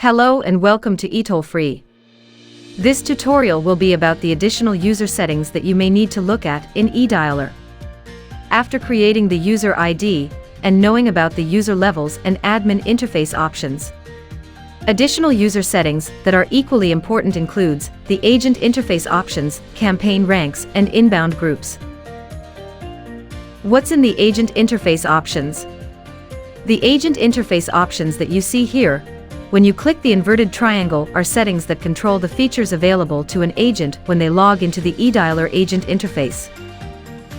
Hello and welcome to eToll-Free. This tutorial will be about the additional user settings that you may need to look at in eDialer. After creating the user ID and knowing about the user levels and admin interface options, additional user settings that are equally important includes the agent interface options, campaign ranks, and inbound groups. What's in the agent interface options? The agent interface options that you see here, when you click the inverted triangle, are settings that control the features available to an agent when they log into the eDialer agent interface.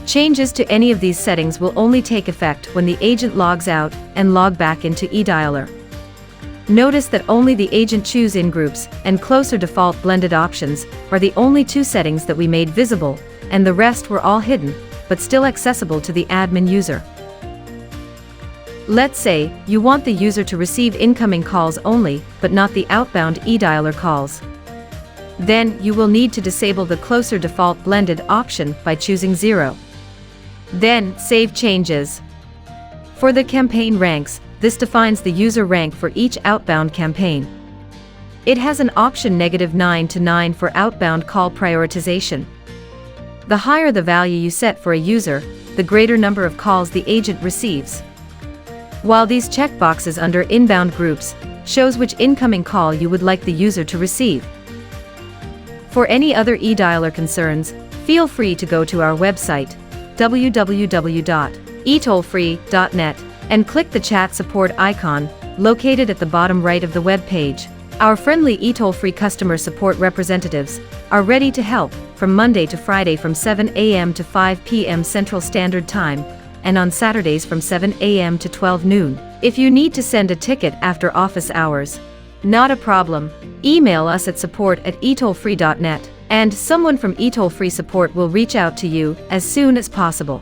Changes to any of these settings will only take effect when the agent logs out and log back into eDialer. Notice that only the agent choose ingroups and closer default blended options are the only two settings that we made visible, and the rest were all hidden, but still accessible to the admin user. Let's say you want the user to receive incoming calls only, but not the outbound eDialer calls. Then you will need to disable the closer default blended option by choosing 0. Then save changes. For the campaign ranks, this defines the user rank for each outbound campaign. It has an option -9 to 9 for outbound call prioritization. The higher the value you set for a user, the greater number of calls the agent receives. While these checkboxes under inbound groups shows which incoming call you would like the user to receive. For any other eDialer concerns, feel free to go to our website, www.etollfree.net, and click the chat support icon, located at the bottom right of the web page. Our friendly eToll-Free customer support representatives are ready to help from Monday to Friday from 7 a.m. to 5 p.m. Central Standard Time, and on Saturdays from 7 a.m. to 12 noon. If you need to send a ticket after office hours, not a problem. Email us at support@etollfree.net, and someone from eToll-Free support will reach out to you as soon as possible.